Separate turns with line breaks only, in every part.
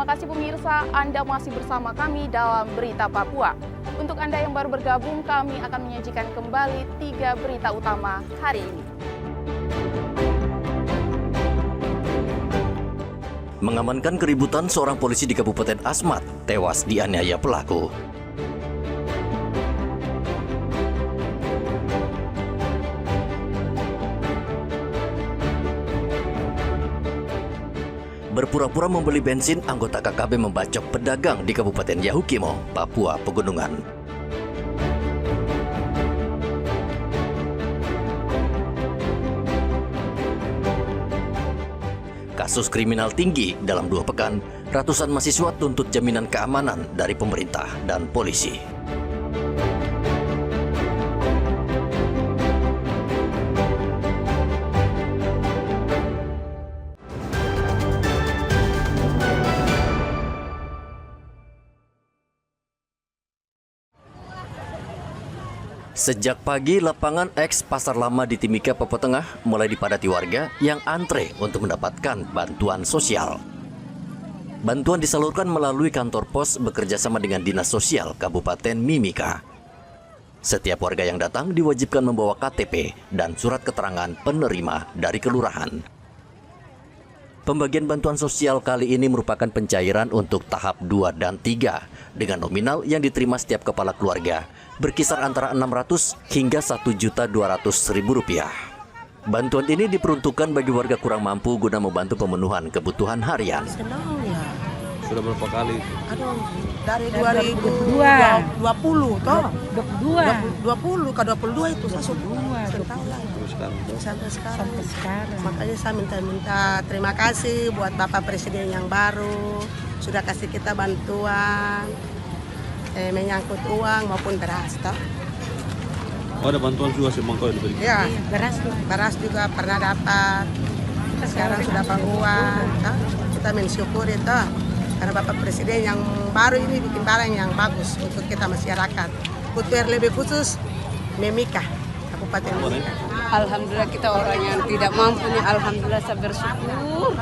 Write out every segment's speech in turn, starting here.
Terima kasih pemirsa, Anda masih bersama kami dalam Berita Papua. Untuk Anda yang baru bergabung, kami akan menyajikan kembali 3 berita utama hari ini.
Mengamankan keributan seorang polisi di Kabupaten Asmat, tewas dianiaya pelaku. Berpura-pura membeli bensin, anggota KKB membacok pedagang di Kabupaten Yahukimo, Papua Pegunungan. Kasus kriminal tinggi dalam 2 pekan, ratusan mahasiswa tuntut jaminan keamanan dari pemerintah dan polisi. Sejak pagi, lapangan X Pasar Lama di Timika, Papua Tengah mulai dipadati warga yang antre untuk mendapatkan bantuan sosial. Bantuan disalurkan melalui kantor pos bekerja sama dengan Dinas Sosial Kabupaten Mimika. Setiap warga yang datang diwajibkan membawa KTP dan surat keterangan penerima dari kelurahan. Pembagian bantuan sosial kali ini merupakan pencairan untuk tahap 2 dan 3 dengan nominal yang diterima setiap kepala keluarga berkisar antara 600 hingga 1.200.000 rupiah. Bantuan ini diperuntukkan bagi warga kurang mampu guna membantu pemenuhan kebutuhan harian.
Senang ya.
Sudah berapa kali?
Aduh, dari 2020 toh. 20 ke 22 itu saya sudah setahun lah. Sampai sekarang. Makanya saya minta terima kasih buat Bapak Presiden yang baru sudah kasih kita bantuan menyangkut uang maupun beras toh.
Oh, ada bantuan juga sih Mangko diberikan.
Ya, beras juga pernah dapat. Sekarang sudah uang. Kita mensyukuri toh. Karena Bapak Presiden yang baru ini bikin barang yang bagus untuk kita masyarakat. Untuk lebih khusus Mimika, Kabupaten Mimika.
Alhamdulillah kita orang yang tidak mampunya, alhamdulillah saya bersyukur.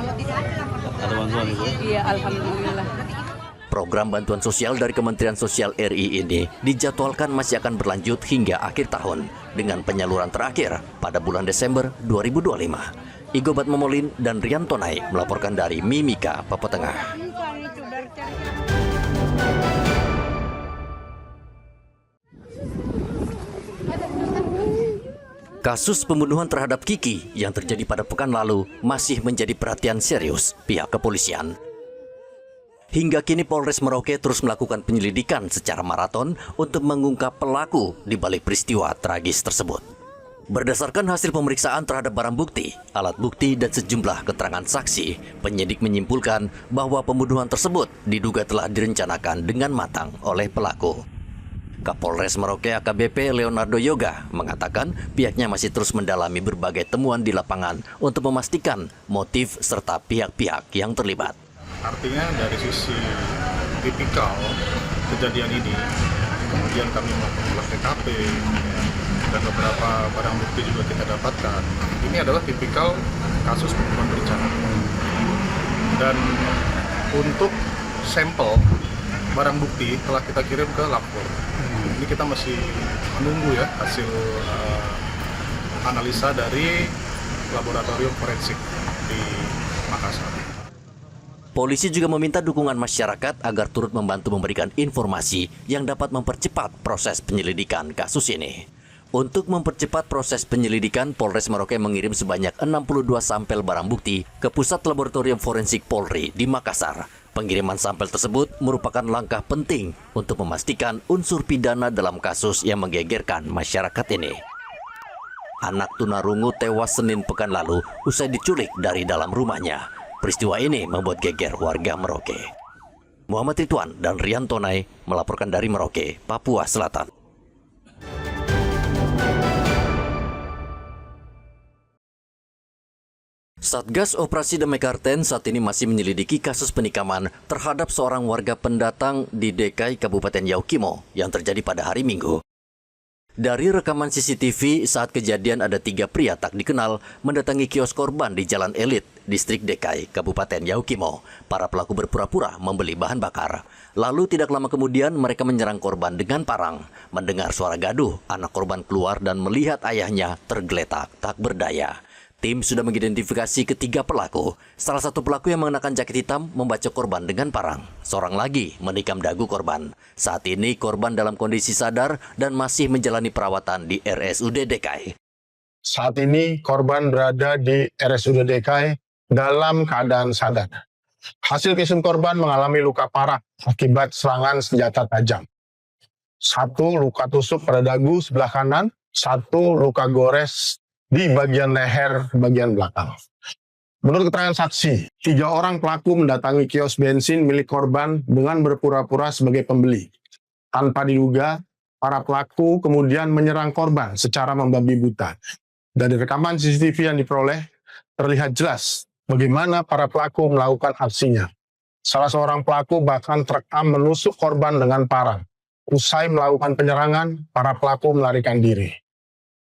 Ada bantuan itu?
Iya, alhamdulillah.
Program bantuan sosial dari Kementerian Sosial RI ini dijadwalkan masih akan berlanjut hingga akhir tahun dengan penyaluran terakhir pada bulan Desember 2025. Igobat Momolin dan Rian Tonai melaporkan dari Mimika, Papua Tengah. Kasus pembunuhan terhadap Kiki yang terjadi pada pekan lalu masih menjadi perhatian serius pihak kepolisian. Hingga kini Polres Merauke terus melakukan penyelidikan secara maraton untuk mengungkap pelaku di balik peristiwa tragis tersebut. Berdasarkan hasil pemeriksaan terhadap barang bukti, alat bukti, dan sejumlah keterangan saksi, penyidik menyimpulkan bahwa pembunuhan tersebut diduga telah direncanakan dengan matang oleh pelaku. Kapolres Merauke AKBP Leonardo Yoga mengatakan pihaknya masih terus mendalami berbagai temuan di lapangan untuk memastikan motif serta pihak-pihak yang terlibat.
Artinya dari sisi tipikal kejadian ini, kemudian kami melakukan olah TKP dan beberapa barang bukti juga kita dapatkan. Ini adalah tipikal kasus pembunuhan berencana. Dan untuk sampel barang bukti telah kita kirim ke lapor. Ini kita masih menunggu ya hasil analisa dari laboratorium forensik di Makassar.
Polisi juga meminta dukungan masyarakat agar turut membantu memberikan informasi yang dapat mempercepat proses penyelidikan kasus ini. Untuk mempercepat proses penyelidikan, Polres Merauke mengirim sebanyak 62 sampel barang bukti ke Pusat Laboratorium Forensik Polri di Makassar. Pengiriman sampel tersebut merupakan langkah penting untuk memastikan unsur pidana dalam kasus yang menggegerkan masyarakat ini. Anak tunarungu tewas Senin pekan lalu usai diculik dari dalam rumahnya. Peristiwa ini membuat geger warga Merauke. Muhammad Ridwan dan Rian Tonai melaporkan dari Merauke, Papua Selatan. Satgas Operasi Damai Karten saat ini masih menyelidiki kasus penikaman terhadap seorang warga pendatang di DKI Kabupaten Yahukimo yang terjadi pada hari Minggu. Dari rekaman CCTV saat kejadian ada 3 pria tak dikenal mendatangi kios korban di Jalan Elit Distrik Dekai, Kabupaten Yaukimo. Para pelaku berpura-pura membeli bahan bakar. Lalu tidak lama kemudian mereka menyerang korban dengan parang. Mendengar suara gaduh, anak korban keluar dan melihat ayahnya tergeletak tak berdaya. Tim sudah mengidentifikasi ketiga pelaku. Salah satu pelaku yang mengenakan jaket hitam membacok korban dengan parang. Seorang lagi menikam dagu korban. Saat ini korban dalam kondisi sadar dan masih menjalani perawatan di RSUD DKI.
Saat ini korban berada di RSUD DKI dalam keadaan sadar. Hasil visum korban mengalami luka parah akibat serangan senjata tajam. 1 luka tusuk pada dagu sebelah kanan, 1 luka gores di bagian leher bagian belakang. Menurut keterangan saksi, 3 orang pelaku mendatangi kios bensin milik korban dengan berpura-pura sebagai pembeli. Tanpa diduga, para pelaku kemudian menyerang korban secara membabi buta. Dari rekaman CCTV yang diperoleh, terlihat jelas bagaimana para pelaku melakukan aksinya. Salah seorang pelaku bahkan terekam menusuk korban dengan parang. Usai melakukan penyerangan, para pelaku melarikan diri.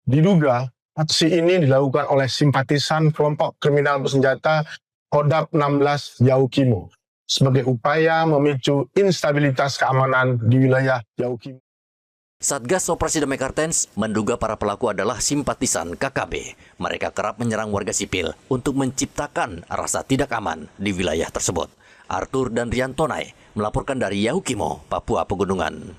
Diduga, aksi ini dilakukan oleh simpatisan kelompok kriminal bersenjata Kodap 16 Yaukimo sebagai upaya memicu instabilitas keamanan di wilayah Yaukimo.
Satgas Operasi Damai Kartens menduga para pelaku adalah simpatisan KKB. Mereka kerap menyerang warga sipil untuk menciptakan rasa tidak aman di wilayah tersebut. Arthur dan Rian Tonai melaporkan dari Yaukimo, Papua Pegunungan.